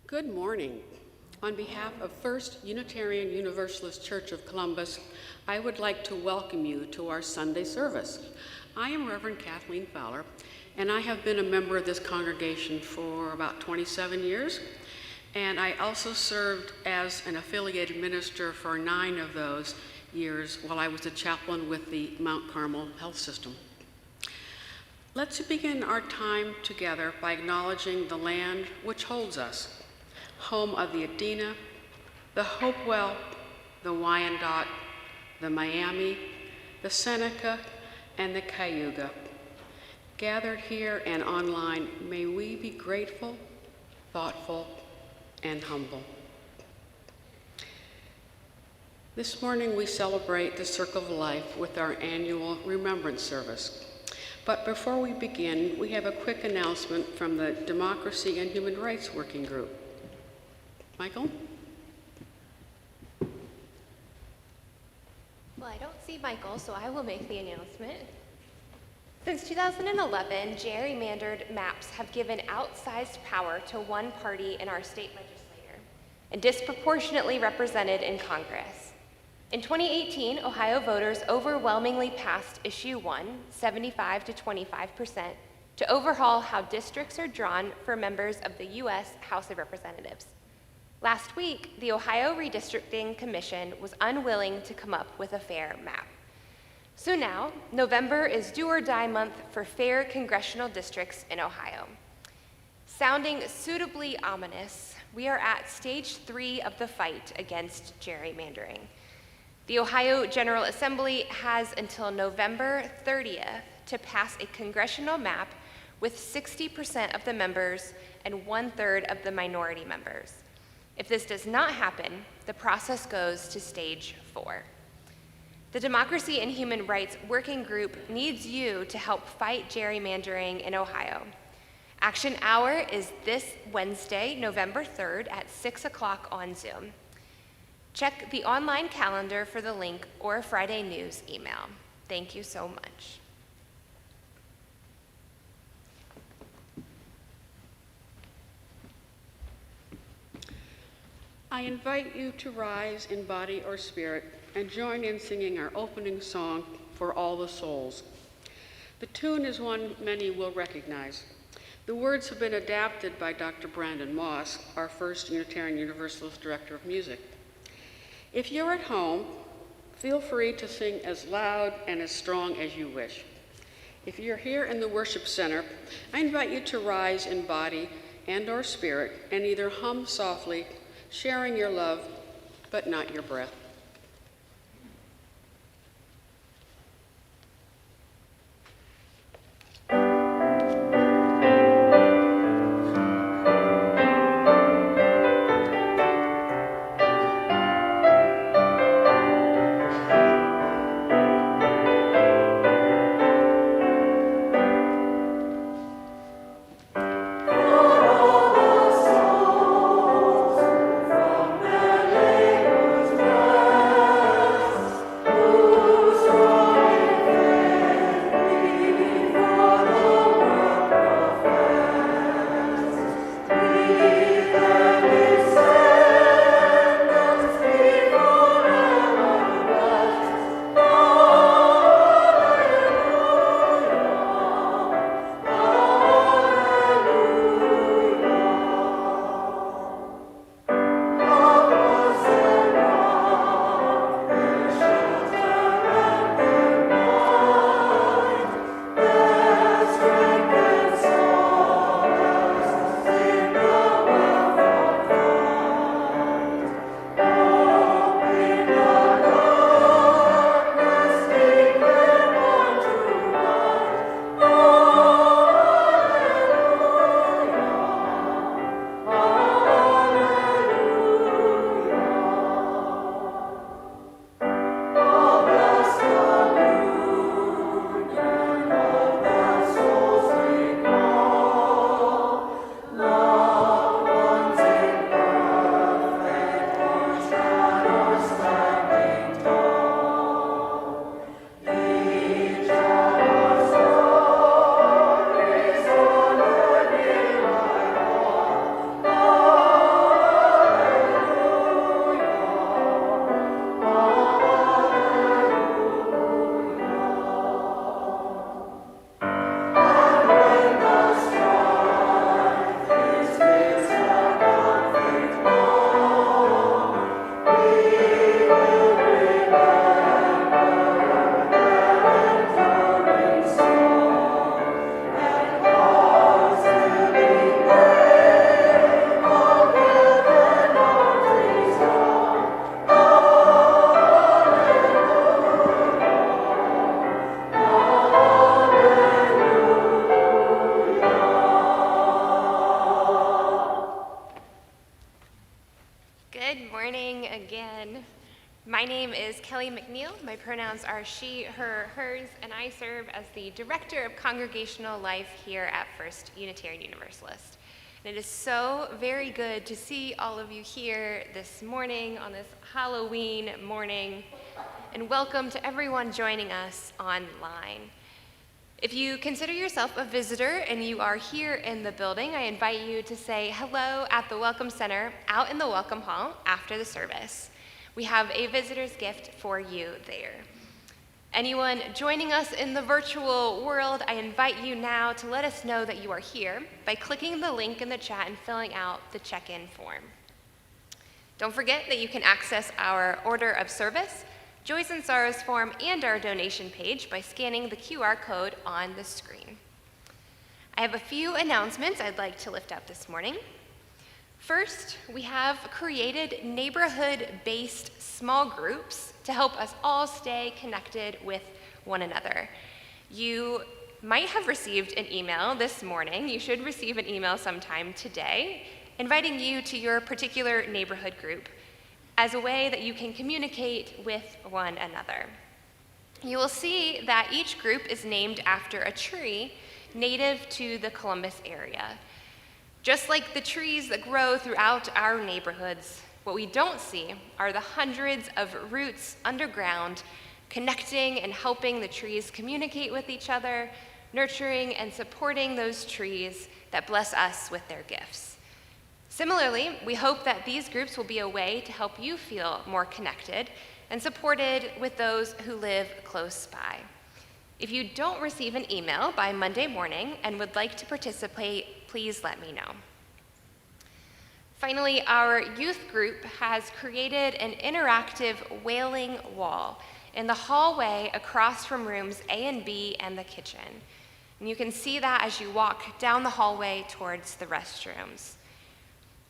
Good morning. On behalf of First Unitarian Universalist Church of Columbus, I would like to welcome you to our Sunday service. I am Reverend Kathleen Fowler, and I have been a member of this congregation for about 27 years, and I also served as an affiliated minister for 9 of those years while I was a chaplain with the Mount Carmel Health System. Let's begin our time together by acknowledging the land which holds us, home of the Adena, the Hopewell, the Wyandotte, the Miami, the Seneca, and the Cayuga. Gathered here and online, may we be grateful, thoughtful, and humble. This morning we celebrate the Circle of Life with our annual Remembrance Service. But before we begin, we have a quick announcement from the Democracy and Human Rights Working Group. Michael? Well, I don't see Michael, so I will make the announcement. Since 2011, gerrymandered maps have given outsized power to one party in our state legislature and disproportionately represented in Congress. In 2018, Ohio voters overwhelmingly passed Issue 1, 75 to 25%, to overhaul how districts are drawn for members of the U.S. House of Representatives. Last week, the Ohio Redistricting Commission was unwilling to come up with a fair map. So now, November is do or die month for fair congressional districts in Ohio. Sounding suitably ominous, we are at stage 3 of the fight against gerrymandering. The Ohio General Assembly has until November 30th to pass a congressional map with 60% of the members and 1/3 of the minority members. If this does not happen, the process goes to stage 4. The Democracy and Human Rights Working Group needs you to help fight gerrymandering in Ohio. Action Hour is this Wednesday, November 3rd at 6 o'clock on Zoom. Check the online calendar for the link or Friday news email. Thank you so much. I invite you to rise in body or spirit and join in singing our opening song, For All the Souls. The tune is one many will recognize. The words have been adapted by Dr. Brandon Moss, our First Unitarian Universalist Director of Music. If you're at home, feel free to sing as loud and as strong as you wish. If you're here in the worship center, I invite you to rise in body and or spirit and either hum softly, sharing your love, but not your breath. From their labors morning again. My name is Kelly McNeil. My pronouns are she, her, hers, and I serve as the Director of Congregational Life here at First Unitarian Universalist. And it is so very good to see all of you here this morning on this Halloween morning, and welcome to everyone joining us online. If you consider yourself a visitor and you are here in the building, I invite you to say hello at the Welcome Center out in the Welcome Hall after the service. We have a visitor's gift for you there. Anyone joining us in the virtual world, I invite you now to let us know that you are here by clicking the link in the chat and filling out the check-in form. Don't forget that you can access our order of service, Joys and Sorrows form, and our donation page by scanning the QR code on the screen. I have a few announcements I'd like to lift up this morning. First, we have created neighborhood-based small groups to help us all stay connected with one another. You might have received an email this morning. You should receive an email sometime today inviting you to your particular neighborhood group as a way that you can communicate with one another. You will see that each group is named after a tree native to the Columbus area. Just like the trees that grow throughout our neighborhoods, what we don't see are the hundreds of roots underground connecting and helping the trees communicate with each other, nurturing and supporting those trees that bless us with their gifts. Similarly, we hope that these groups will be a way to help you feel more connected and supported with those who live close by. If you don't receive an email by Monday morning and would like to participate, please let me know. Finally, our youth group has created an interactive wailing wall in the hallway across from rooms A and B and the kitchen. And you can see that as you walk down the hallway towards the restrooms.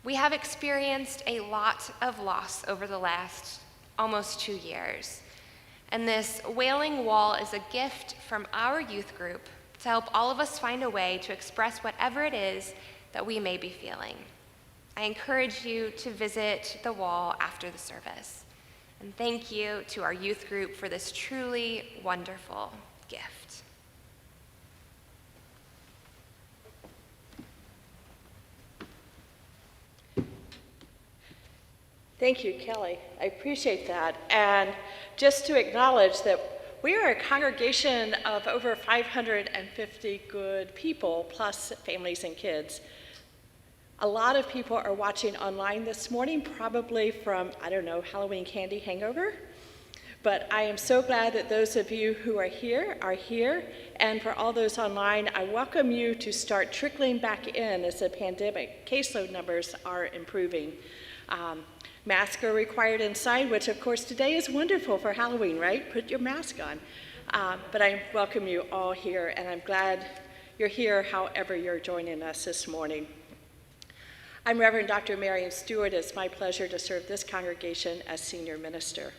We have experienced a lot of loss over the last almost 2 years. And this wailing wall is a gift from our youth group to help all of us find a way to express whatever it is that we may be feeling. I encourage you to visit the wall after the service. And thank you to our youth group for this truly wonderful gift. Thank you, Kelly. I appreciate that. And just to acknowledge that we are a congregation of over 550 good people, plus families and kids. A lot of people are watching online this morning, probably from, I don't know, Halloween candy hangover. But I am so glad that those of you who are here. And for all those online, I welcome you to start trickling back in as the pandemic caseload numbers are improving. Masks are required inside, which of course today is wonderful for Halloween, right? Put your mask on. But I welcome you all here, and I'm glad you're here however you're joining us this morning. I'm Reverend Dr. Marion Stewart. It's my pleasure to serve this congregation as senior minister.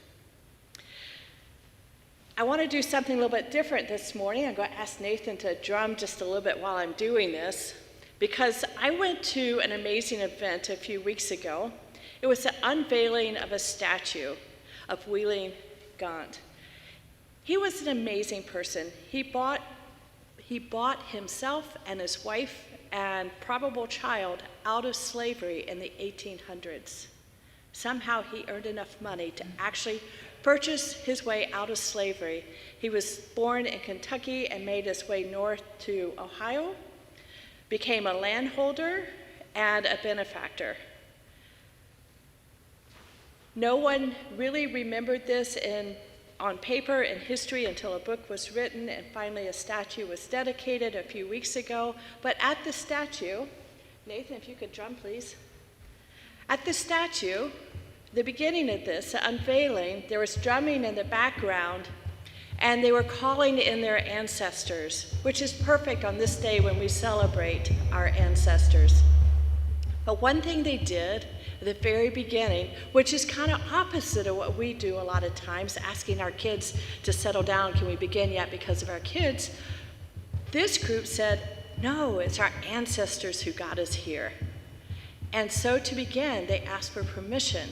I want to do something a little bit different this morning. I'm going to ask Nathan to drum just a little bit while I'm doing this, because I went to an amazing event a few weeks ago. It was the unveiling of a statue of Wheeling Gaunt. He was an amazing person. He bought himself and his wife and probable child out of slavery in the 1800s. Somehow he earned enough money to actually purchase his way out of slavery. He was born in Kentucky and made his way north to Ohio, became a landholder and a benefactor. No one really remembered this on paper in history until a book was written, and finally a statue was dedicated a few weeks ago. But at the statue, Nathan, if you could drum, please. At the statue, the beginning of this, the unveiling, there was drumming in the background, and they were calling in their ancestors, which is perfect on this day when we celebrate our ancestors. But one thing they did at the very beginning, which is kind of opposite of what we do a lot of times, asking our kids to settle down, can we begin yet because of our kids? This group said, no, it's our ancestors who got us here. And so to begin, they asked for permission.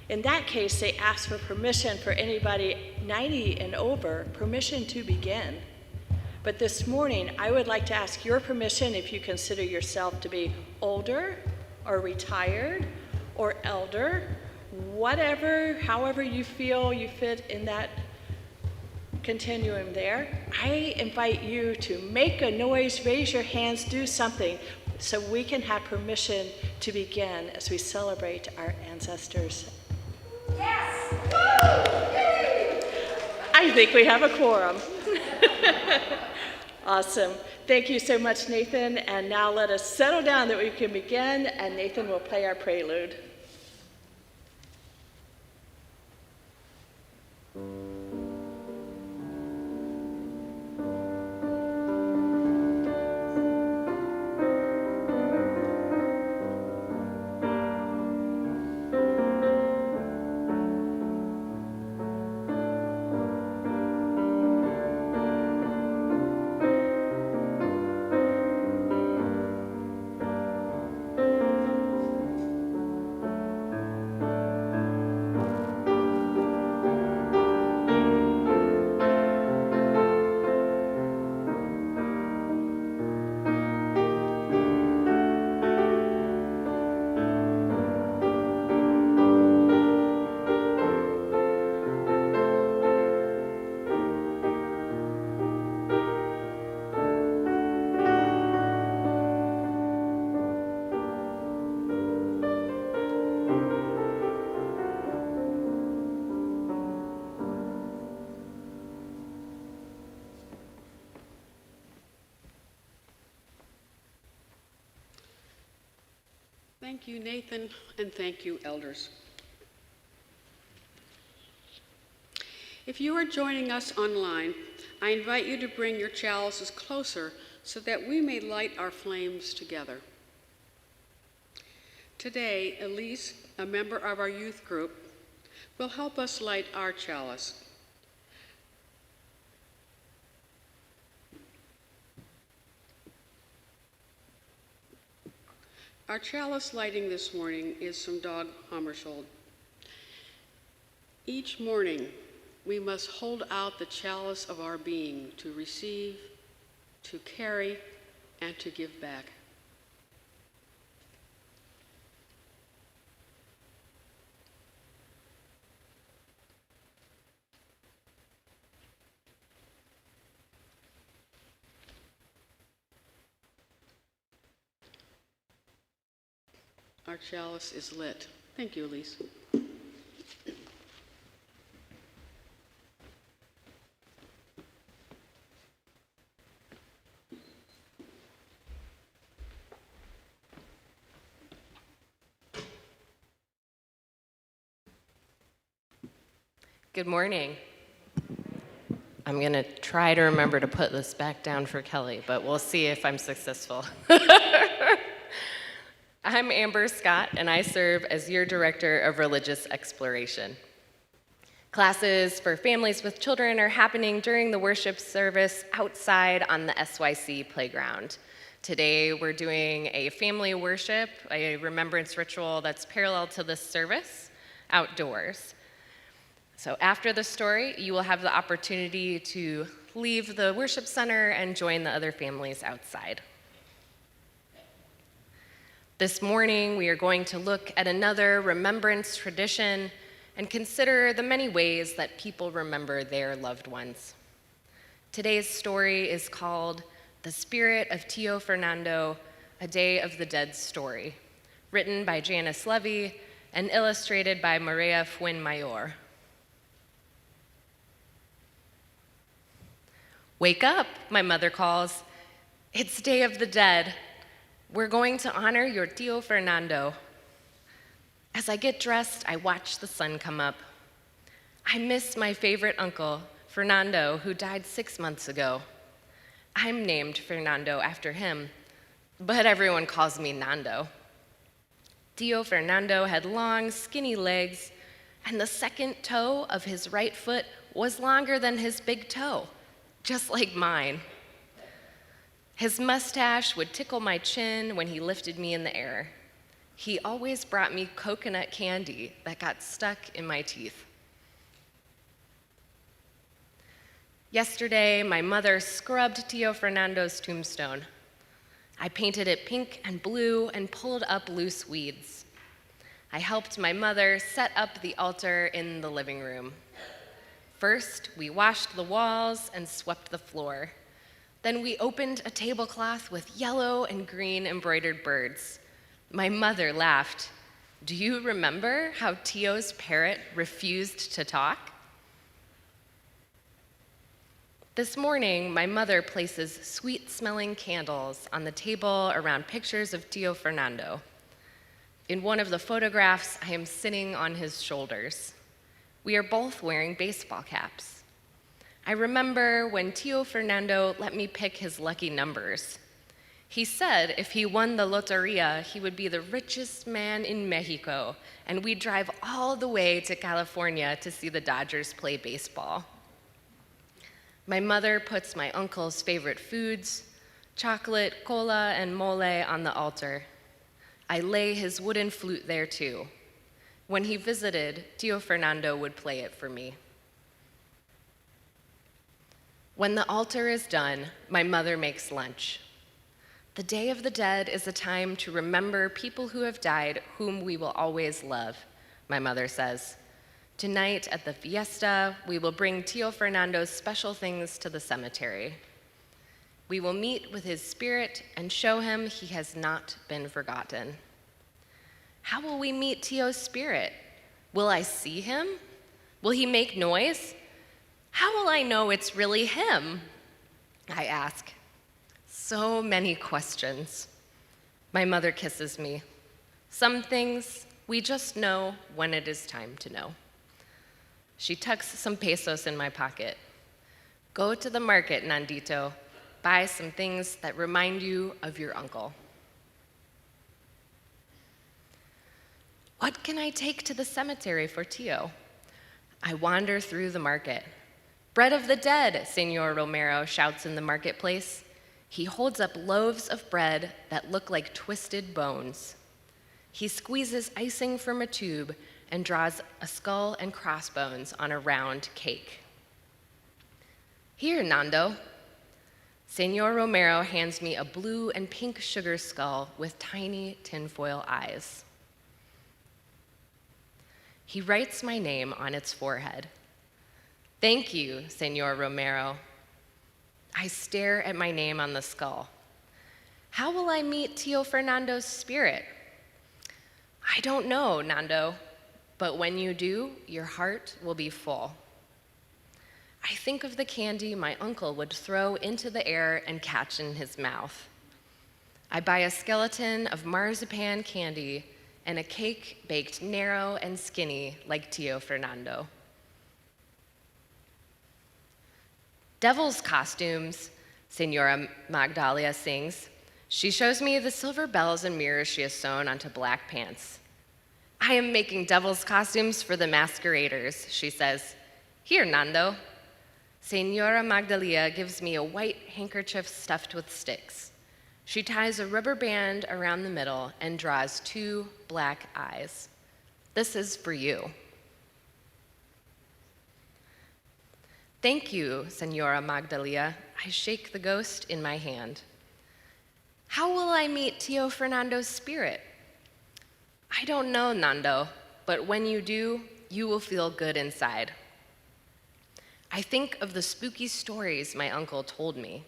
In that case, they ask for permission for anybody 90 and over, permission to begin. But this morning, I would like to ask your permission if you consider yourself to be older or retired or elder, whatever, however you feel you fit in that continuum there. I invite you to make a noise, raise your hands, do something so we can have permission to begin as we celebrate our ancestors. Yes! I think we have a quorum. Awesome. Thank you so much, Nathan. And now let us settle down that we can begin, and Nathan will play our prelude. Thank you, Nathan, and thank you, elders. If you are joining us online, I invite you to bring your chalices closer so that we may light our flames together. Today, Elise, a member of our youth group, will help us light our chalice. Our chalice lighting this morning is from Dag Hammarskjöld. Each morning, we must hold out the chalice of our being to receive, to carry, and to give back. Our chalice is lit. Thank you, Elise. Good morning. I'm going to try to remember to put this back down for Kelly, but we'll see if I'm successful. I'm Amber Scott, and I serve as your Director of Religious Exploration. Classes for families with children are happening during the worship service outside on the SYC playground. Today, we're doing a family worship, a remembrance ritual that's parallel to this service, outdoors. So after the story, you will have the opportunity to leave the worship center and join the other families outside. This morning, we are going to look at another remembrance tradition and consider the many ways that people remember their loved ones. Today's story is called The Spirit of Tio Fernando, A Day of the Dead Story, written by Janice Levy and illustrated by Maria Fuenmayor. Wake up, my mother calls. It's Day of the Dead. We're going to honor your Tio Fernando. As I get dressed, I watch the sun come up. I miss my favorite uncle, Fernando, who died 6 months ago. I'm named Fernando after him, but everyone calls me Nando. Tio Fernando had long, skinny legs, and the second toe of his right foot was longer than his big toe, just like mine. His mustache would tickle my chin when he lifted me in the air. He always brought me coconut candy that got stuck in my teeth. Yesterday, my mother scrubbed Tio Fernando's tombstone. I painted it pink and blue and pulled up loose weeds. I helped my mother set up the altar in the living room. First, we washed the walls and swept the floor. Then we opened a tablecloth with yellow and green embroidered birds. My mother laughed. Do you remember how Tio's parrot refused to talk? This morning, my mother places sweet-smelling candles on the table around pictures of Tio Fernando. In one of the photographs, I am sitting on his shoulders. We are both wearing baseball caps. I remember when Tio Fernando let me pick his lucky numbers. He said if he won the loteria, he would be the richest man in Mexico, and we'd drive all the way to California to see the Dodgers play baseball. My mother puts my uncle's favorite foods, chocolate, cola, and mole on the altar. I lay his wooden flute there too. When he visited, Tio Fernando would play it for me. When the altar is done, my mother makes lunch. The Day of the Dead is a time to remember people who have died whom we will always love, my mother says. Tonight at the fiesta, we will bring Tio Fernando's special things to the cemetery. We will meet with his spirit and show him he has not been forgotten. How will we meet Tio's spirit? Will I see him? Will he make noise? How will I know it's really him? I ask. So many questions. My mother kisses me. Some things we just know when it is time to know. She tucks some pesos in my pocket. Go to the market, Nandito. Buy some things that remind you of your uncle. What can I take to the cemetery for Tio? I wander through the market. Bread of the dead, Senor Romero shouts in the marketplace. He holds up loaves of bread that look like twisted bones. He squeezes icing from a tube and draws a skull and crossbones on a round cake. Here, Nando. Senor Romero hands me a blue and pink sugar skull with tiny tinfoil eyes. He writes my name on its forehead. Thank you, Senor Romero. I stare at my name on the skull. How will I meet Tio Fernando's spirit? I don't know, Nando, but when you do, your heart will be full. I think of the candy my uncle would throw into the air and catch in his mouth. I buy a skeleton of marzipan candy and a cake baked narrow and skinny like Tio Fernando. Devil's costumes, Senora Magdalia sings. She shows me the silver bells and mirrors she has sewn onto black pants. I am making devil's costumes for the masqueraders, she says. Here, Nando. Senora Magdalia gives me a white handkerchief stuffed with sticks. She ties a rubber band around the middle and draws 2 black eyes. This is for you. Thank you, Senora Magdalia. I shake the ghost in my hand. How will I meet Tio Fernando's spirit? I don't know, Nando, but when you do, you will feel good inside. I think of the spooky stories my uncle told me.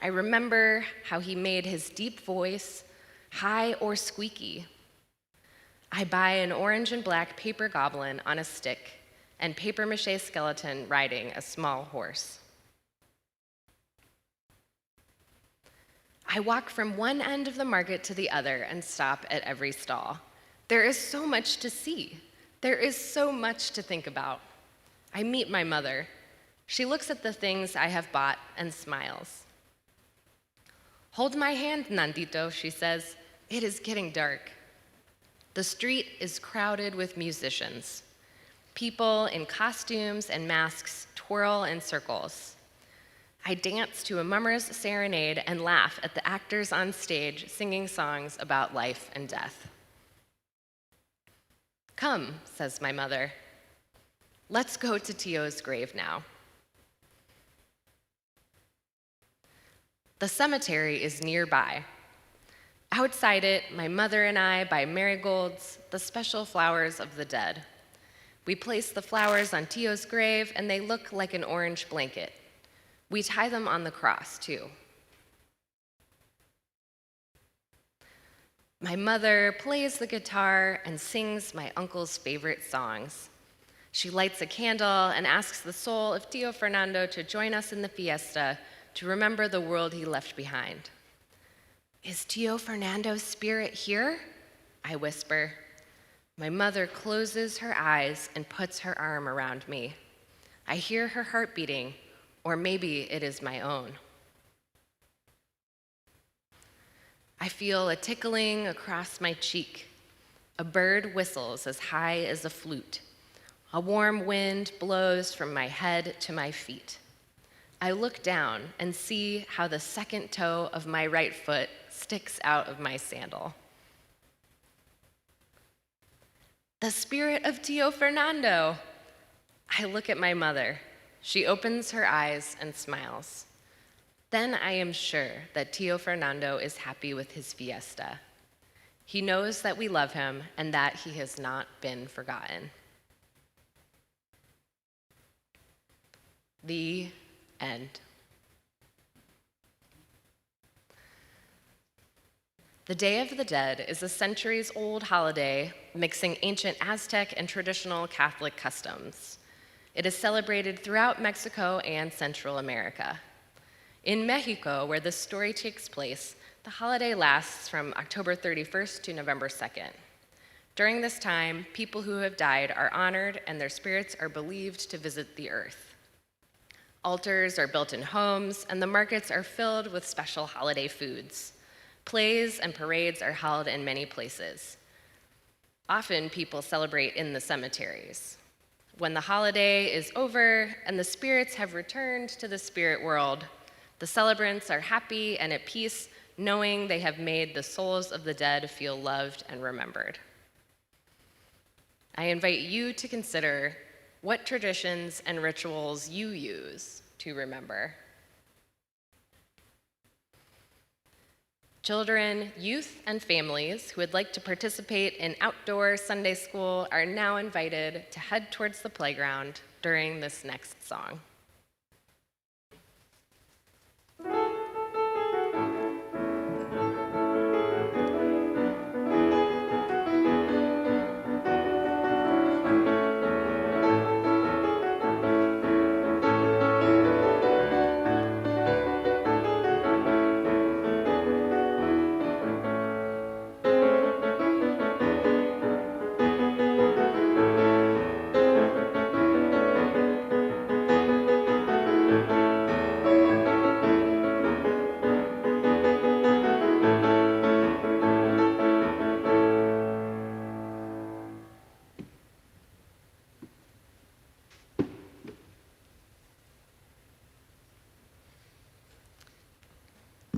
I remember how he made his deep voice high or squeaky. I buy an orange and black paper goblin on a stick and papier-mâché skeleton riding a small horse. I walk from one end of the market to the other and stop at every stall. There is so much to see. There is so much to think about. I meet my mother. She looks at the things I have bought and smiles. Hold my hand, Nandito, she says. It is getting dark. The street is crowded with musicians. People in costumes and masks twirl in circles. I dance to a mummer's serenade and laugh at the actors on stage singing songs about life and death. "Come," says my mother. "Let's go to Tio's grave now." The cemetery is nearby. Outside it, my mother and I buy marigolds, the special flowers of the dead. We place the flowers on Tio's grave, and they look like an orange blanket. We tie them on the cross, too. My mother plays the guitar and sings my uncle's favorite songs. She lights a candle and asks the soul of Tio Fernando to join us in the fiesta to remember the world he left behind. "Is Tio Fernando's spirit here?" I whisper. My mother closes her eyes and puts her arm around me. I hear her heart beating, or maybe it is my own. I feel a tickling across my cheek. A bird whistles as high as a flute. A warm wind blows from my head to my feet. I look down and see how the second toe of my right foot sticks out of my sandal. "The spirit of Tio Fernando." I look at my mother. She opens her eyes and smiles. Then I am sure that Tio Fernando is happy with his fiesta. He knows that we love him and that he has not been forgotten. The end. The Day of the Dead is a centuries-old holiday mixing ancient Aztec and traditional Catholic customs. It is celebrated throughout Mexico and Central America. In Mexico, where this story takes place, the holiday lasts from October 31st to November 2nd. During this time, people who have died are honored and their spirits are believed to visit the earth. Altars are built in homes, and the markets are filled with special holiday foods. Plays and parades are held in many places. Often, people celebrate in the cemeteries. When the holiday is over and the spirits have returned to the spirit world, the celebrants are happy and at peace, knowing they have made the souls of the dead feel loved and remembered. I invite you to consider what traditions and rituals you use to remember. Children, youth, and families who would like to participate in outdoor Sunday school are now invited to head towards the playground during this next song.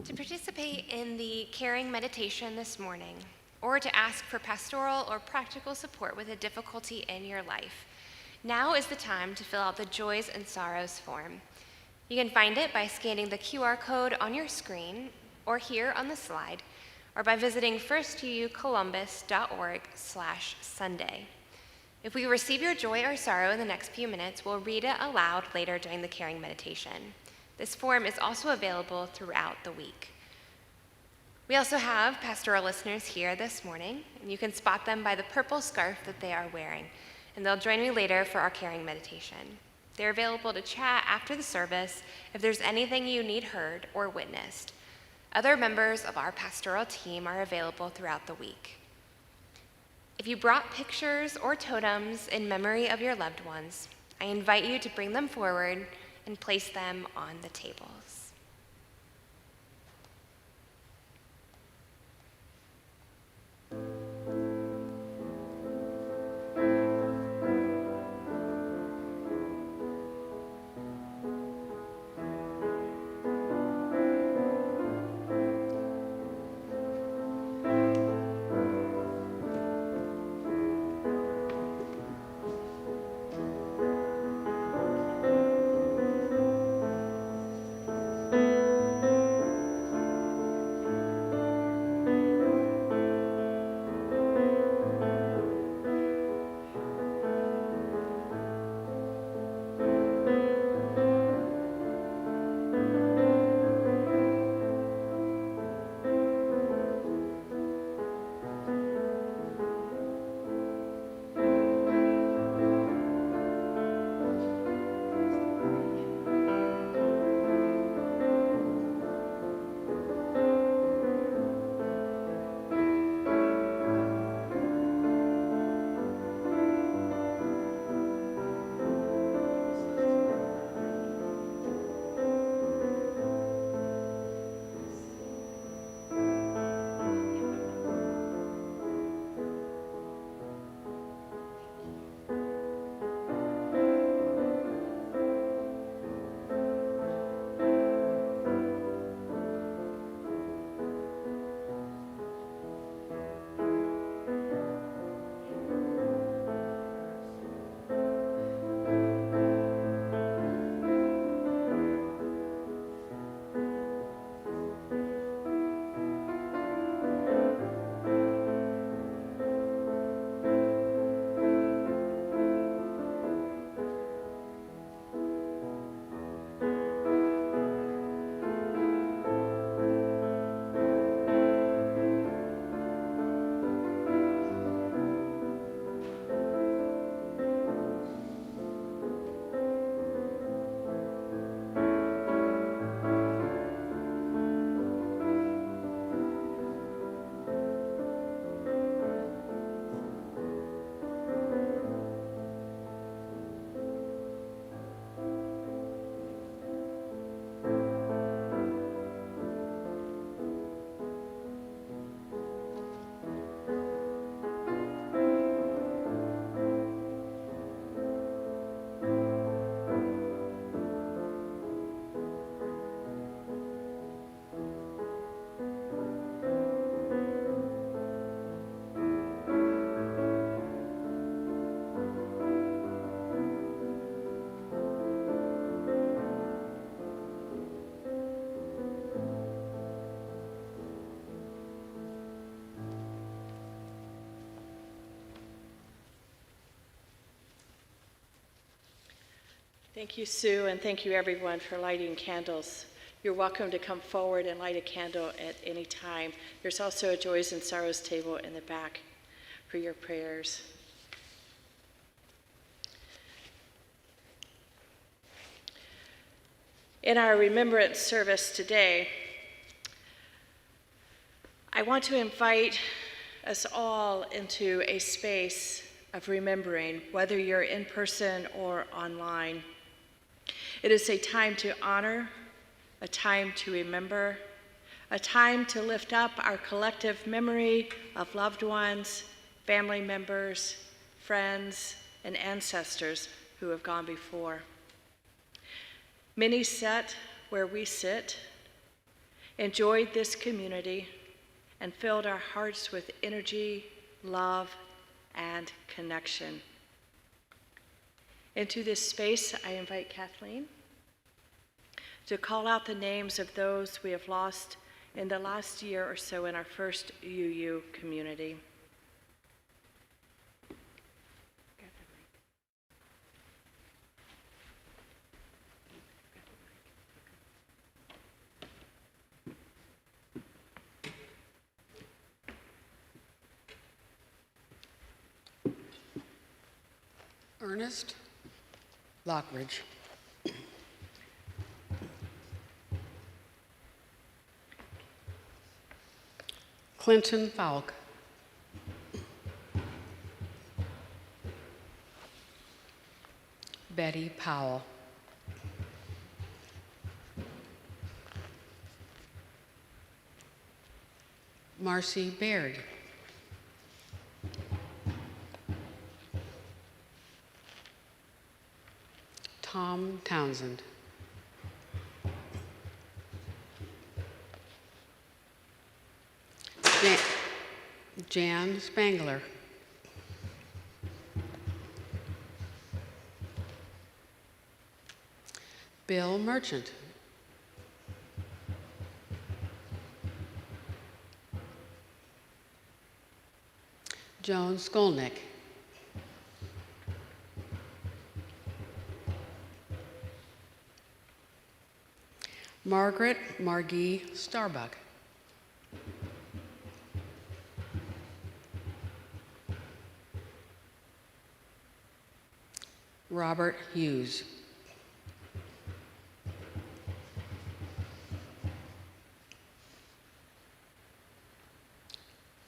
To participate in the caring meditation this morning, or to ask for pastoral or practical support with a difficulty in your life, now is the time to fill out the Joys and Sorrows form. You can find it by scanning the QR code on your screen or here on the slide, or by visiting firstucolumbus.org/Sunday. If we receive your joy or sorrow in the next few minutes, we'll read it aloud later during the caring meditation. This form is also available throughout the week. We also have pastoral listeners here this morning, and you can spot them by the purple scarf that they are wearing, and they'll join me later for our caring meditation. They're available to chat after the service if there's anything you need heard or witnessed. Other members of our pastoral team are available throughout the week. If you brought pictures or totems in memory of your loved ones, I invite you to bring them forward and place them on the tables. Thank you, Sue, and thank you, everyone, for lighting candles. You're welcome to come forward and light a candle at any time. There's also a Joys and Sorrows table in the back for your prayers. In our Remembrance service today, I want to invite us all into a space of remembering, whether you're in person or online. It is a time to honor, a time to remember, a time to lift up our collective memory of loved ones, family members, friends, and ancestors who have gone before. Many sat where we sit, enjoyed this community, and filled our hearts with energy, love, and connection. Into this space, I invite Kathleen to call out the names of those we have lost in the last year or so in our first UU community. Ernest Lockridge. Clinton Falk. Betty Powell. Marcy Baird. Tom Townsend. Jan Spangler. Bill Merchant. Joan Skolnick. Margaret Margie Starbuck. Robert Hughes.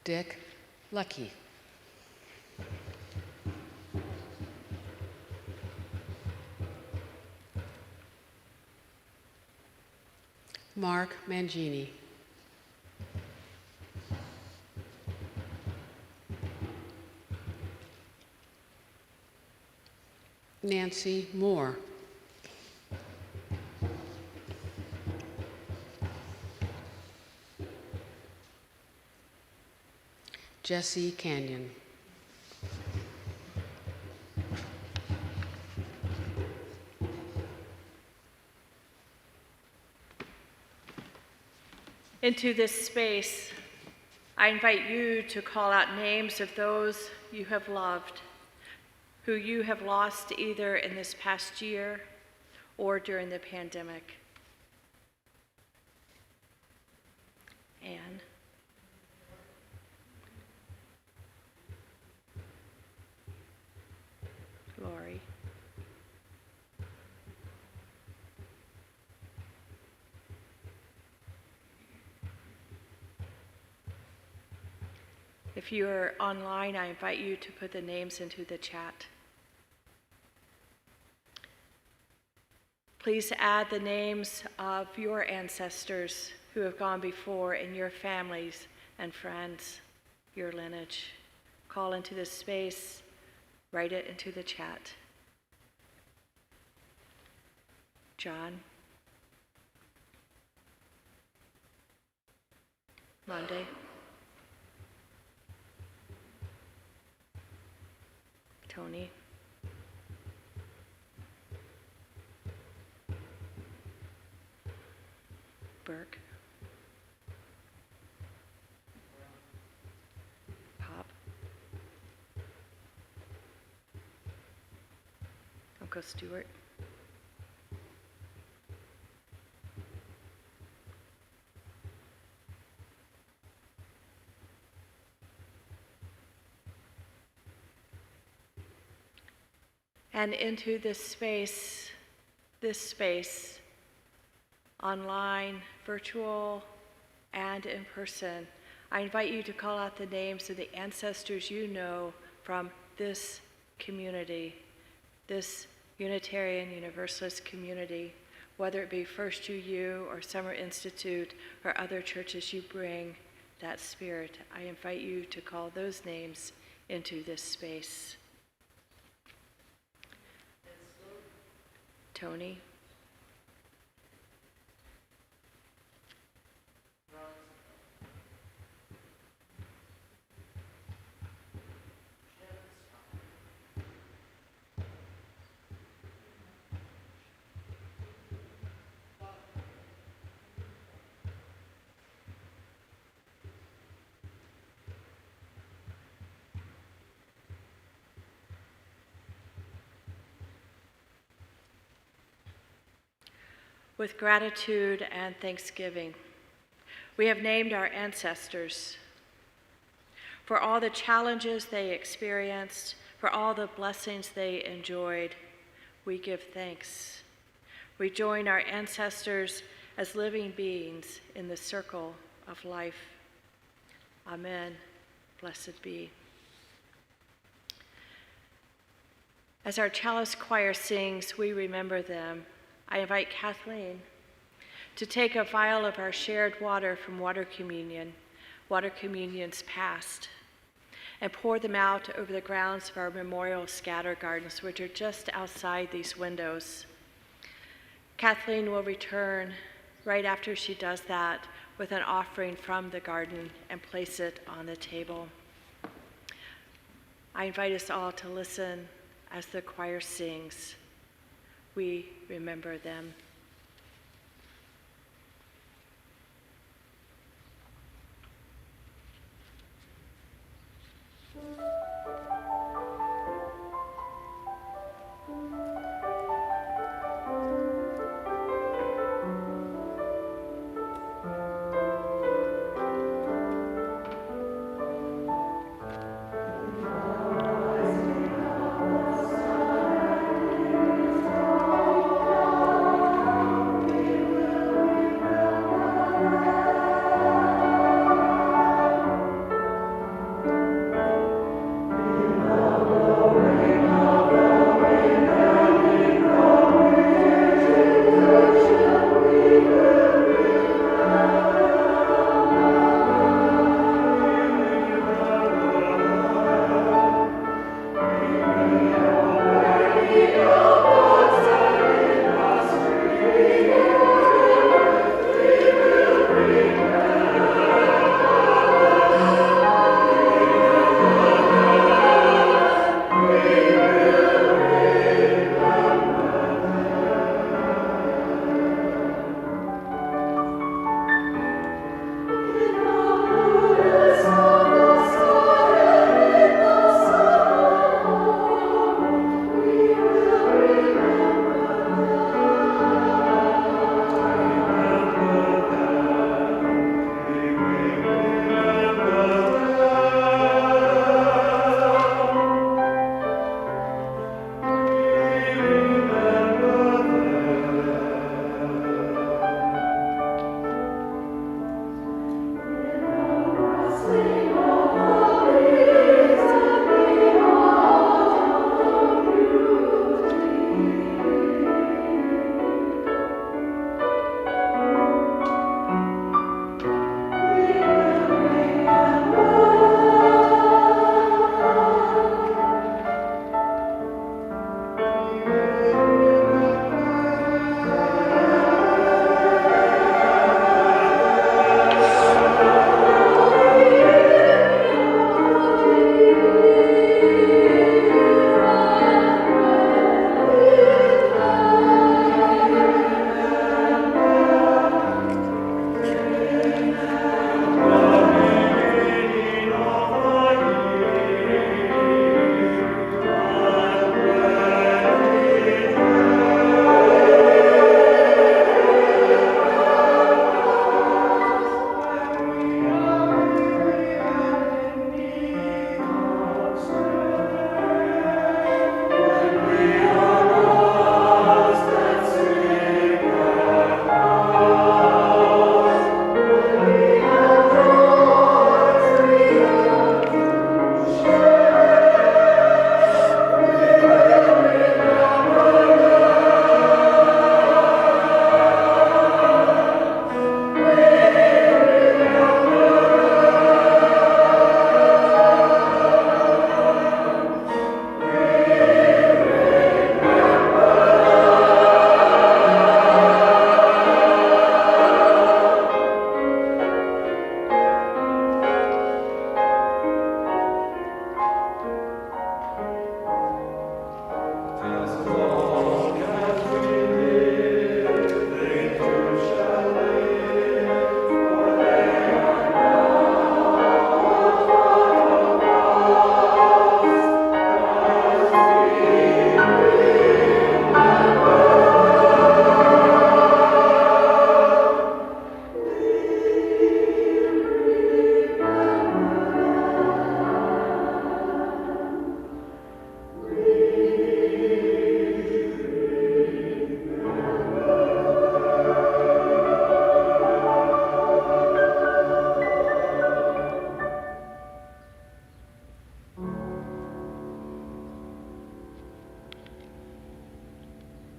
Dick Lucky. Mark Mangini. Nancy Moore. Jesse Canyon. Into this space, I invite you to call out names of those you have loved, who you have lost either in this past year or during the pandemic. Anne. Lori. If you are online, I invite you to put the names into the chat. Please add the names of your ancestors who have gone before in your families and friends, your lineage. Call into this space, write it into the chat. John. Monday. Tony. Burke. Pop. Uncle Stuart. and into this space, online, virtual, and in person. I invite you to call out the names of the ancestors you know from this community, this Unitarian Universalist community, whether it be First UU or Summer Institute or other churches you bring that spirit. I invite you to call those names into this space. Tony. With gratitude and thanksgiving, we have named our ancestors for all the challenges they experienced, for all the blessings they enjoyed. We give thanks. We join our ancestors as living beings in the circle of life. Amen. Blessed be. As our chalice choir sings, we remember them. I invite Kathleen to take a vial of our shared water from water communions past, and pour them out over the grounds of our memorial scatter gardens, which are just outside these windows. Kathleen will return right after she does that with an offering from the garden and place it on the table. I invite us all to listen as the choir sings. We remember them.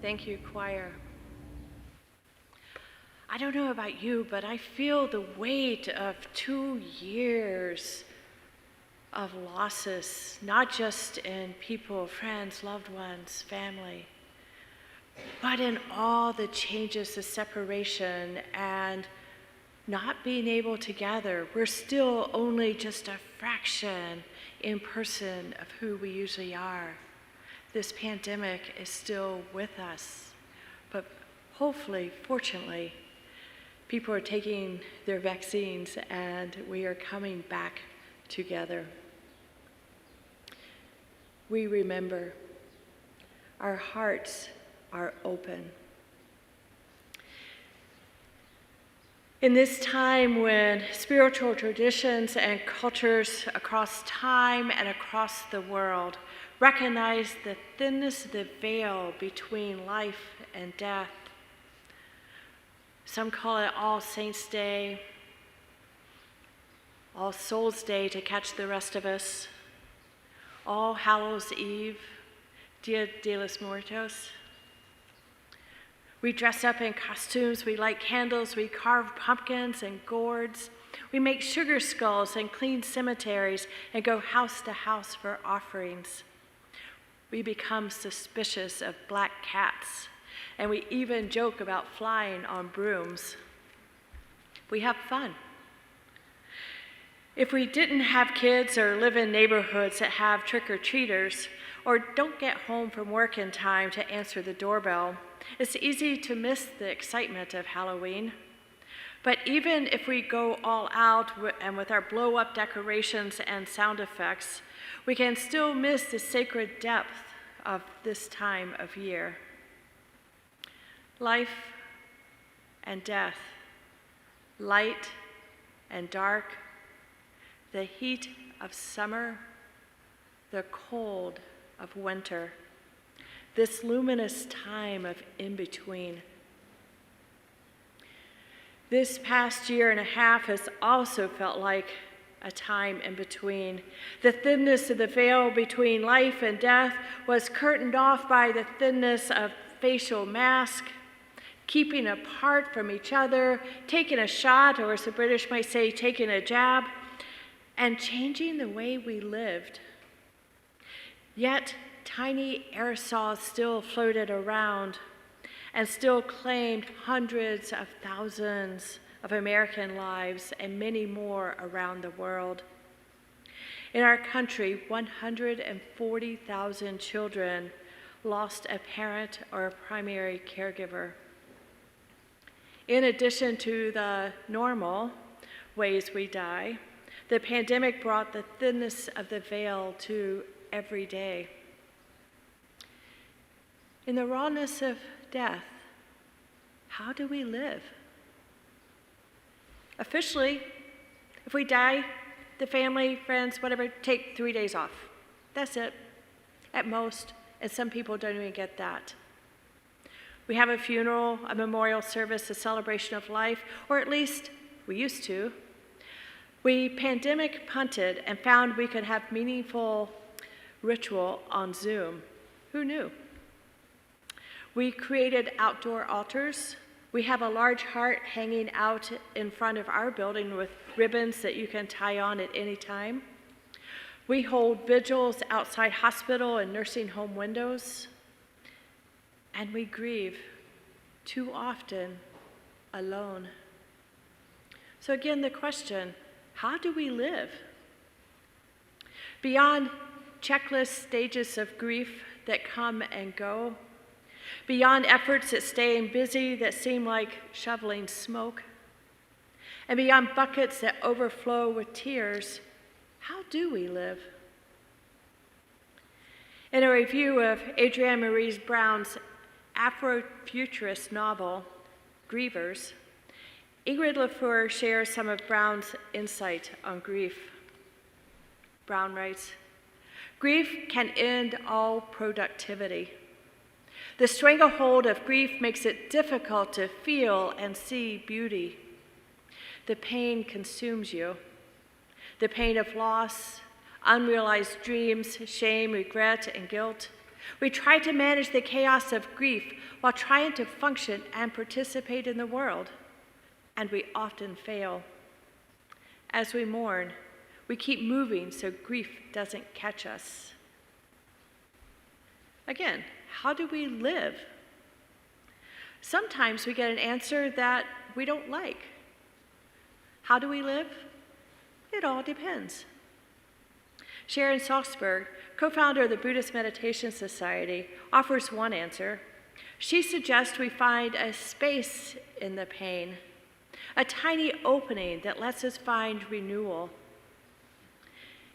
Thank you, choir. I don't know about you, but I feel the weight of 2 years of losses, not just in people, friends, loved ones, family, but in all the changes, the separation, and not being able to gather. We're still only just a fraction in person of who we usually are. This pandemic is still with us, but hopefully, fortunately, people are taking their vaccines and we are coming back together. We remember. Our hearts are open. In this time when spiritual traditions and cultures across time and across the world recognize the thinness of the veil between life and death. Some call it All Saints' Day, All Souls' Day to catch the rest of us, All Hallows' Eve, Dia de los Muertos. We dress up in costumes, we light candles, we carve pumpkins and gourds, we make sugar skulls and clean cemeteries and go house to house for offerings. We become suspicious of black cats, and we even joke about flying on brooms. We have fun. If we didn't have kids or live in neighborhoods that have trick-or-treaters, or don't get home from work in time to answer the doorbell, it's easy to miss the excitement of Halloween. But even if we go all out and with our blow-up decorations and sound effects, we can still miss the sacred depth of this time of year. Life and death, light and dark, the heat of summer, the cold of winter, this luminous time of in-between. This past year and a half has also felt like a time in between. The thinness of the veil between life and death was curtained off by the thinness of facial mask, keeping apart from each other, taking a shot, or as the British might say, taking a jab, and changing the way we lived. Yet, tiny aerosols still floated around and still claimed hundreds of thousands of American lives and many more around the world. In our country, 140,000 children lost a parent or a primary caregiver. In addition to the normal ways we die, the pandemic brought the thinness of the veil to every day. In the rawness of death, how do we live? Officially, if we die, the family, friends, whatever, take 3 days off. That's it, at most, and some people don't even get that. We have a funeral, a memorial service, a celebration of life, or at least we used to. We pandemic punted and found we could have meaningful ritual on Zoom. Who knew? We created outdoor altars. We have a large heart hanging out in front of our building with ribbons that you can tie on at any time. We hold vigils outside hospital and nursing home windows. And we grieve, too often, alone. So again, the question, how do we live? Beyond checklist stages of grief that come and go, beyond efforts at staying busy that seem like shoveling smoke, and beyond buckets that overflow with tears, how do we live? In a review of Adrienne Marie Brown's Afrofuturist novel, Grievers, Ingrid Lafleur shares some of Brown's insight on grief. Brown writes, "Grief can end all productivity. The stranglehold of grief makes it difficult to feel and see beauty. The pain consumes you. The pain of loss, unrealized dreams, shame, regret, and guilt, We try to manage the chaos of grief while trying to function and participate in the world, and we often fail. As we mourn, we keep moving so grief doesn't catch us. Again, how do we live? Sometimes we get an answer that we don't like. How do we live? It all depends. Sharon Salzberg, co-founder of the Buddhist Meditation Society, offers one answer. She suggests we find a space in the pain, a tiny opening that lets us find renewal.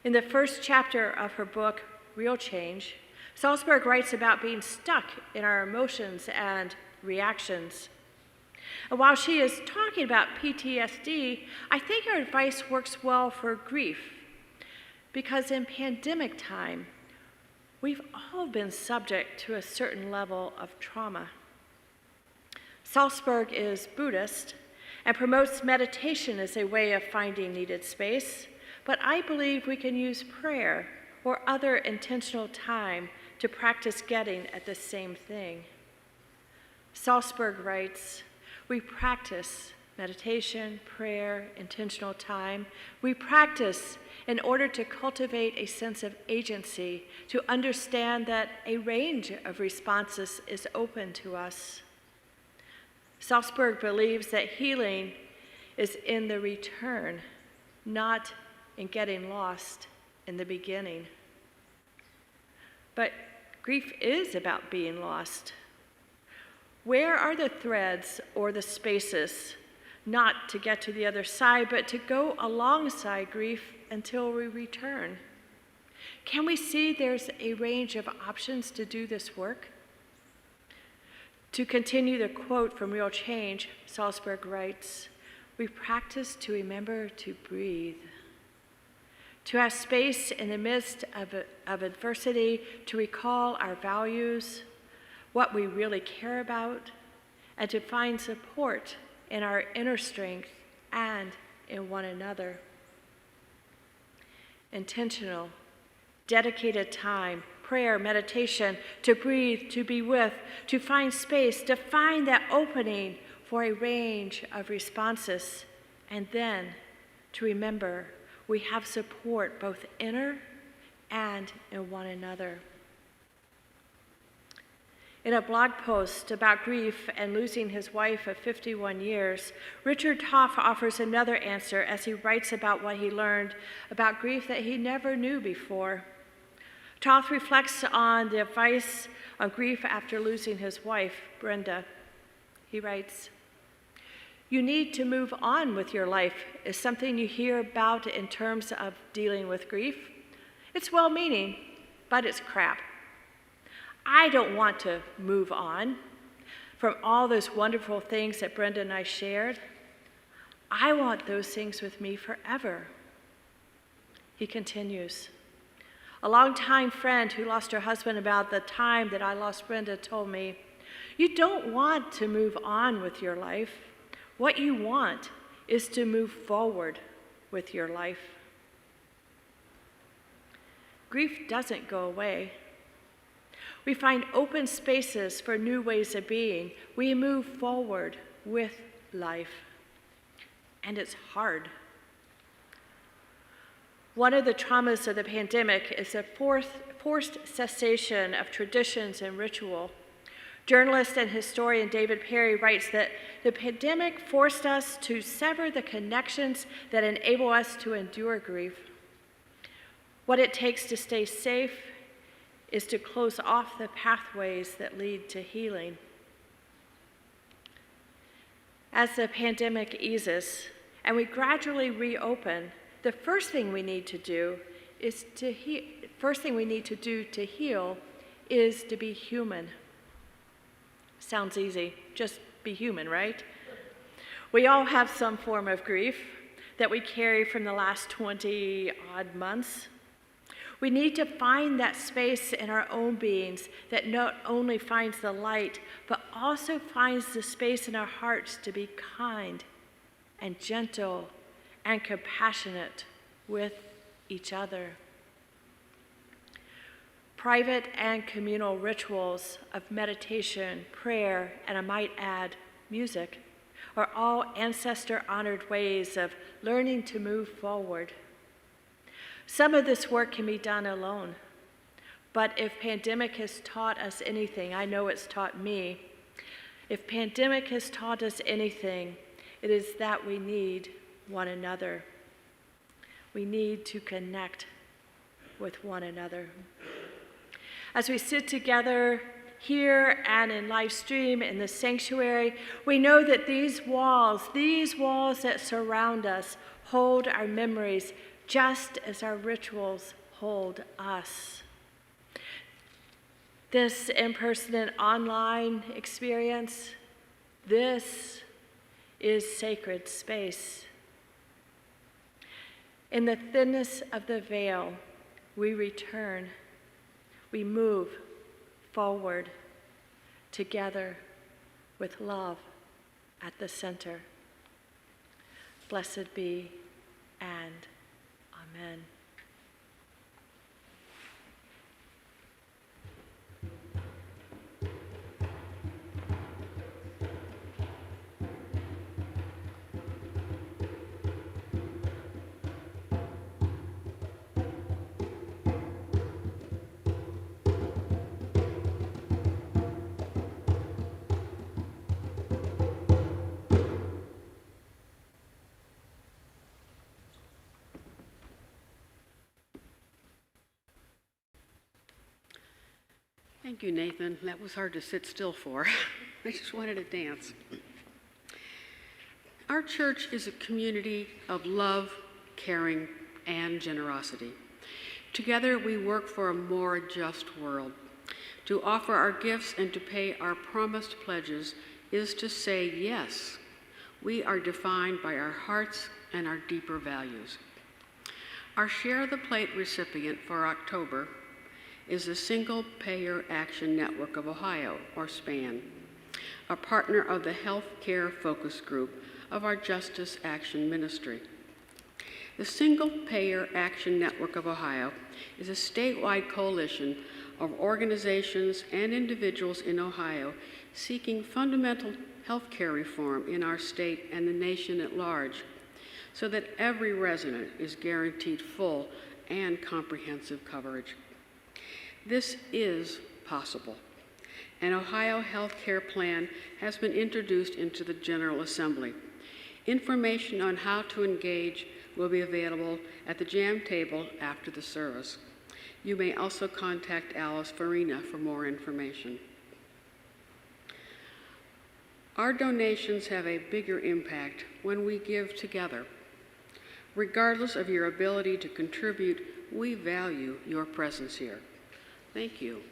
In the first chapter of her book, Real Change, Salzberg writes about being stuck in our emotions and reactions. And while she is talking about PTSD, I think her advice works well for grief, because in pandemic time, we've all been subject to a certain level of trauma. Salzberg is Buddhist and promotes meditation as a way of finding needed space, but I believe we can use prayer or other intentional time to practice getting at the same thing. Salzberg writes, we practice meditation, prayer, intentional time. We practice in order to cultivate a sense of agency, to understand that a range of responses is open to us. Salzberg believes that healing is in the return, not in getting lost in the beginning. But grief is about being lost. Where are the threads or the spaces, not to get to the other side, but to go alongside grief until we return? Can we see there's a range of options to do this work? To continue the quote from Real Change, Salzberg writes, we practice to remember to breathe, to have space in the midst of adversity, to recall our values, what we really care about, and to find support in our inner strength and in one another. Intentional, dedicated time, prayer, meditation, to breathe, to be with, to find space, to find that opening for a range of responses, and then to remember we have support both inner and in one another. In a blog post about grief and losing his wife of 51 years, Richard Toff offers another answer as he writes about what he learned about grief that he never knew before. Toff reflects on the advice on grief after losing his wife, Brenda. He writes, you need to move on with your life is something you hear about in terms of dealing with grief. It's well-meaning, but it's crap. I don't want to move on from all those wonderful things that Brenda and I shared. I want those things with me forever. He continues, a longtime friend who lost her husband about the time that I lost Brenda told me, you don't want to move on with your life. What you want is to move forward with your life. Grief doesn't go away. We find open spaces for new ways of being. We move forward with life. And it's hard. One of the traumas of the pandemic is the forced cessation of traditions and ritual. Journalist and historian David Perry writes that the pandemic forced us to sever the connections that enable us to endure grief. What it takes to stay safe is to close off the pathways that lead to healing. As the pandemic eases and we gradually reopen, the first thing we need to do to heal is to be human. Sounds easy, just be human, right? We all have some form of grief that we carry from the last 20-odd months. We need to find that space in our own beings that not only finds the light, but also finds the space in our hearts to be kind and gentle and compassionate with each other. Private and communal rituals of meditation, prayer, and I might add, music, are all ancestor-honored ways of learning to move forward. Some of this work can be done alone, but if pandemic has taught us anything, I know it's taught me, if pandemic has taught us anything, it is that we need one another. We need to connect with one another. As we sit together here and in live stream in the sanctuary, we know that these walls that surround us, hold our memories just as our rituals hold us. This in-person and online experience, this is sacred space. In the thinness of the veil, we return. We move forward together with love at the center. Blessed be and amen. Thank you, Nathan. That was hard to sit still for. I just wanted to dance. Our church is a community of love, caring, and generosity. Together, we work for a more just world. To offer our gifts and to pay our promised pledges is to say yes. We are defined by our hearts and our deeper values. Our Share the Plate recipient for October is the Single Payer Action Network of Ohio, or SPAN, a partner of the Health Care Focus Group of our Justice Action Ministry. The Single Payer Action Network of Ohio is a statewide coalition of organizations and individuals in Ohio seeking fundamental health care reform in our state and the nation at large, so that every resident is guaranteed full and comprehensive coverage. This is possible. An Ohio health care plan has been introduced into the General Assembly. Information on how to engage will be available at the jam table after the service. You may also contact Alice Farina for more information. Our donations have a bigger impact when we give together. Regardless of your ability to contribute, we value your presence here. Thank you.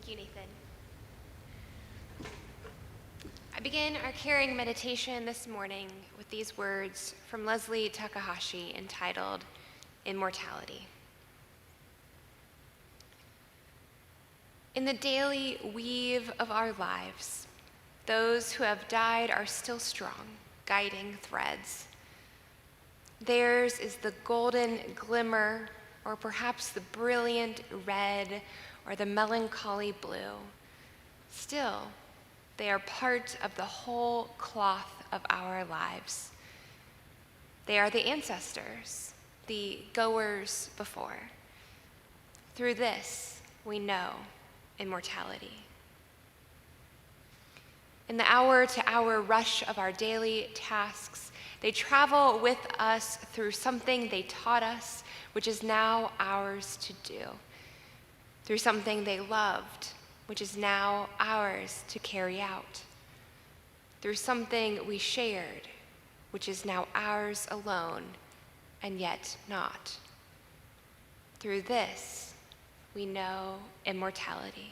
Thank you, Nathan. I begin our caring meditation this morning with these words from Leslie Takahashi entitled Immortality. In the daily weave of our lives, those who have died are still strong, guiding threads. Theirs is the golden glimmer, or perhaps the brilliant red, or the melancholy blue. Still, they are part of the whole cloth of our lives. They are the ancestors, the goers before. Through this, we know immortality. In the hour-to-hour rush of our daily tasks, they travel with us through something they taught us, which is now ours to do. Through something they loved, which is now ours to carry out. Through something we shared, which is now ours alone, and yet not. Through this, we know immortality.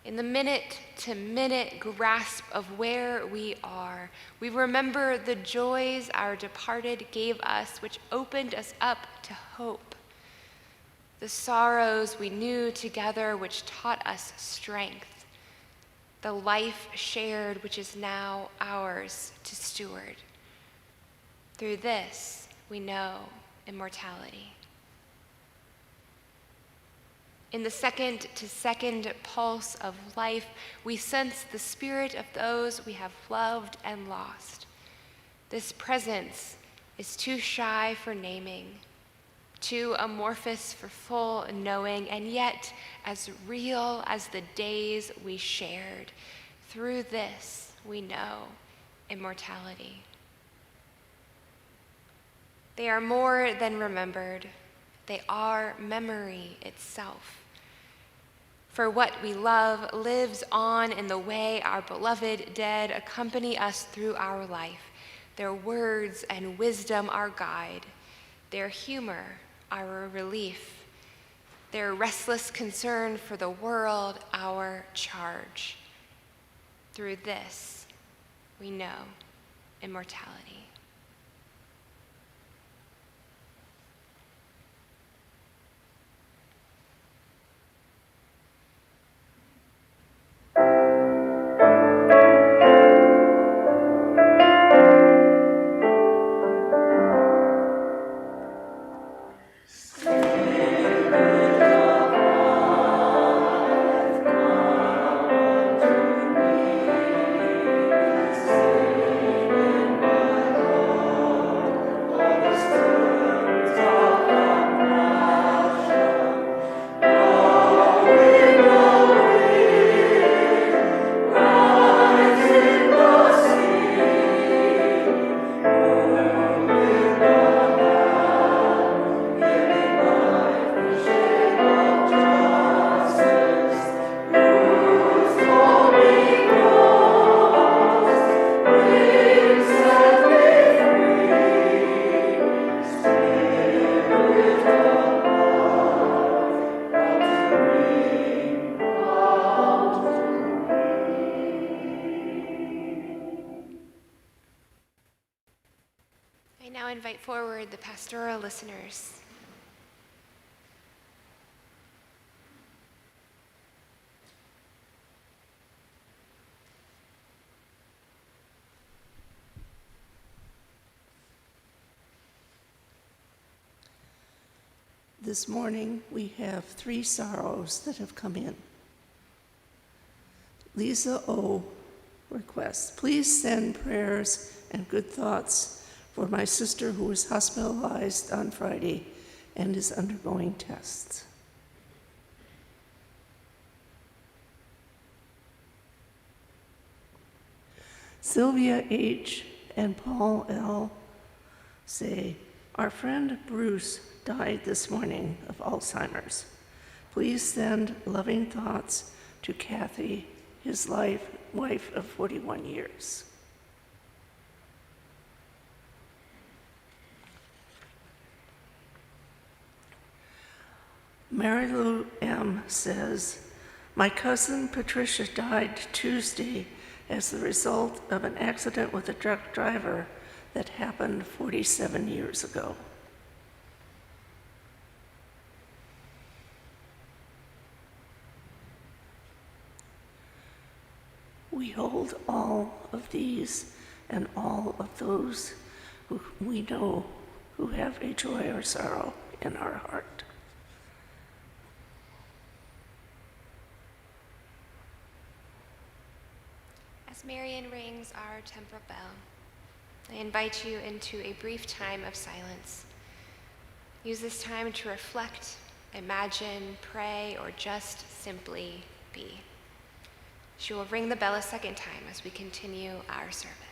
In the minute-to-minute grasp of where we are, we remember the joys our departed gave us, which opened us up to hope. The sorrows we knew together, which taught us strength. The life shared, which is now ours to steward. Through this, we know immortality. In the second-to-second pulse of life, we sense the spirit of those we have loved and lost. This presence is too shy for naming, too amorphous for full knowing, and yet as real as the days we shared. Through this, we know immortality. They are more than remembered. They are memory itself. For what we love lives on in the way our beloved dead accompany us through our life. Their words and wisdom our guide. Their humor our relief. Their restless concern for the world our charge. Through this, we know immortality. I now invite forward the pastoral listeners. This morning, we have 3 sorrows that have come in. Lisa O. requests, please send prayers and good thoughts for my sister who was hospitalized on Friday and is undergoing tests. Sylvia H. and Paul L. say, our friend Bruce died this morning of Alzheimer's. Please send loving thoughts to Kathy, his wife of 41 years. Mary Lou M. says, my cousin Patricia died Tuesday as the result of an accident with a truck driver that happened 47 years ago. We hold all of these and all of those who we know who have a joy or sorrow in our heart. As Marian rings our temple bell, I invite you into a brief time of silence. Use this time to reflect, imagine, pray, or just simply be. She will ring the bell a second time as we continue our service.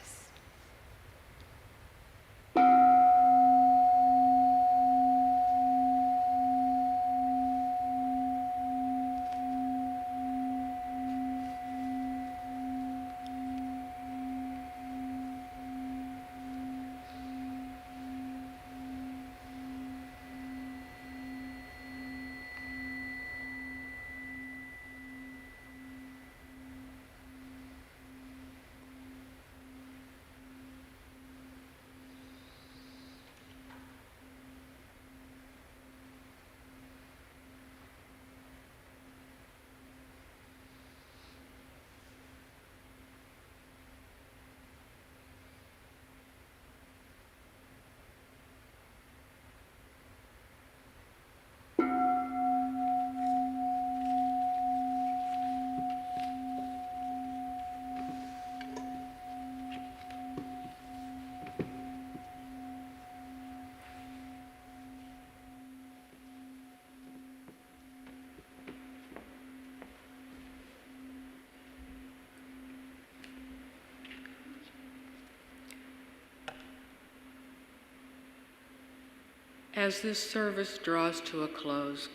As this service draws to a close,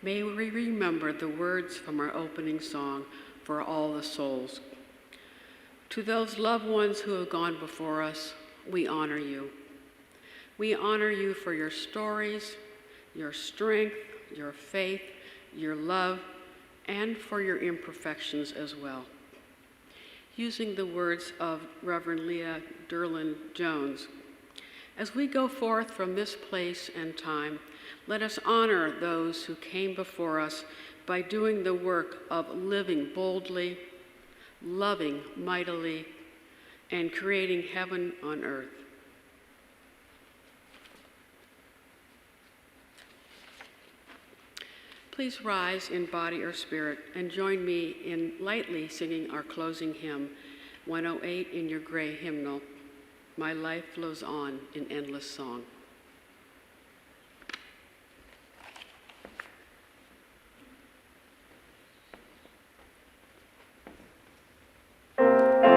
may we remember the words from our opening song, For All the Souls. To those loved ones who have gone before us, we honor you. We honor you for your stories, your strength, your faith, your love, and for your imperfections as well. Using the words of Reverend Leah Derlin Jones, as we go forth from this place and time, let us honor those who came before us by doing the work of living boldly, loving mightily, and creating heaven on earth. Please rise in body or spirit and join me in lightly singing our closing hymn, 108 in your gray hymnal, My Life Flows On in Endless Song. Thank you.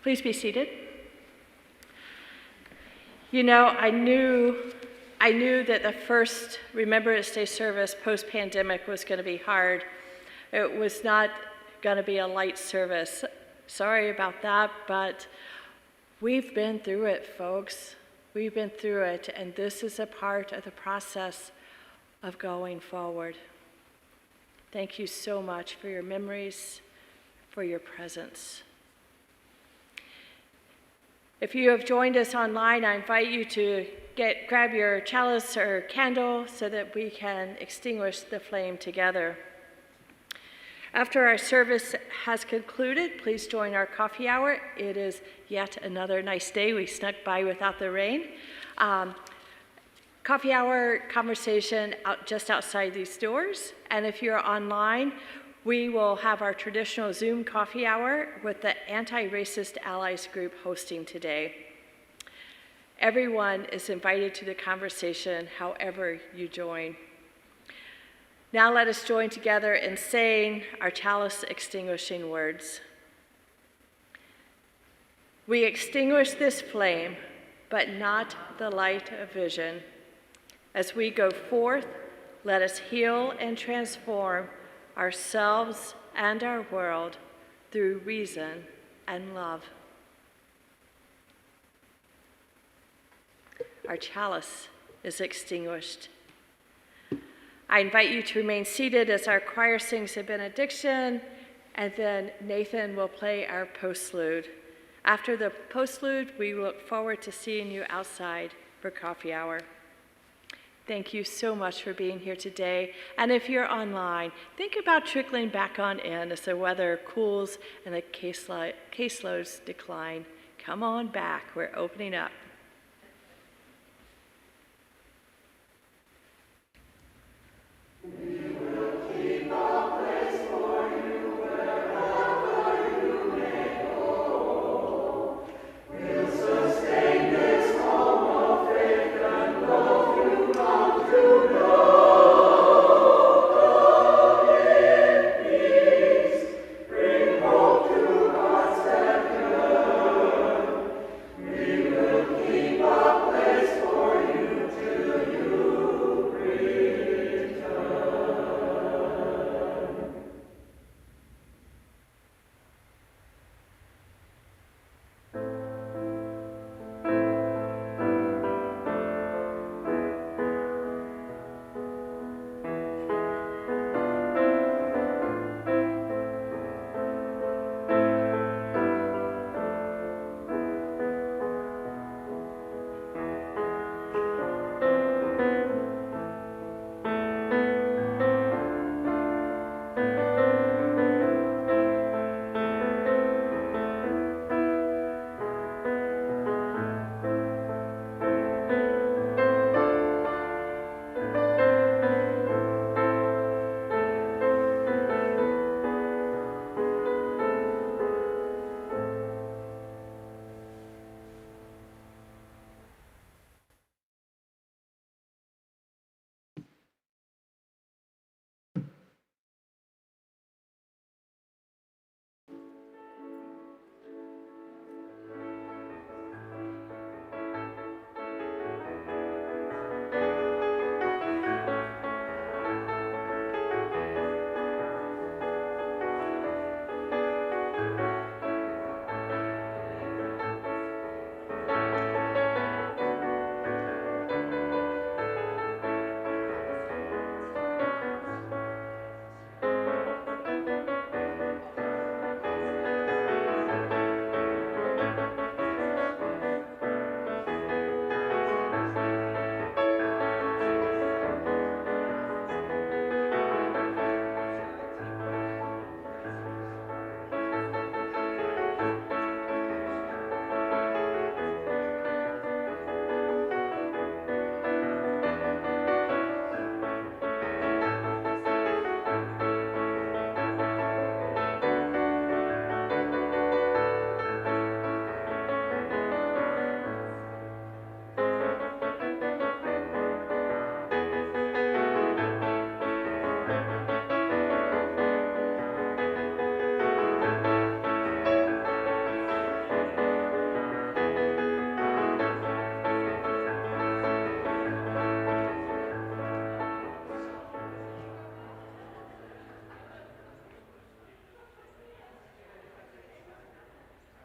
Please be seated. You know, I knew that the first Remembrance Day service post-pandemic was going to be hard. It was not going to be a light service. Sorry about that, but we've been through it, folks. We've been through it, and this is a part of the process of going forward. Thank you so much for your memories, for your presence. If you have joined us online, I invite you to grab your chalice or candle so that we can extinguish the flame together. After our service has concluded, please join our coffee hour. It is yet another nice day. We snuck by without the rain. Coffee hour conversation just outside these doors. And if you're online, we will have our traditional Zoom coffee hour with the Anti-Racist Allies group hosting today. Everyone is invited to the conversation, however you join. Now let us join together in saying our chalice extinguishing words. We extinguish this flame, but not the light of vision. As we go forth, let us heal and transform ourselves and our world through reason and love. Our chalice is extinguished. I invite you to remain seated as our choir sings a benediction, and then Nathan will play our postlude. After the postlude, we look forward to seeing you outside for coffee hour. Thank you so much for being here today. And if you're online, think about trickling back on in as the weather cools and the caseloads decline. Come on back, we're opening up.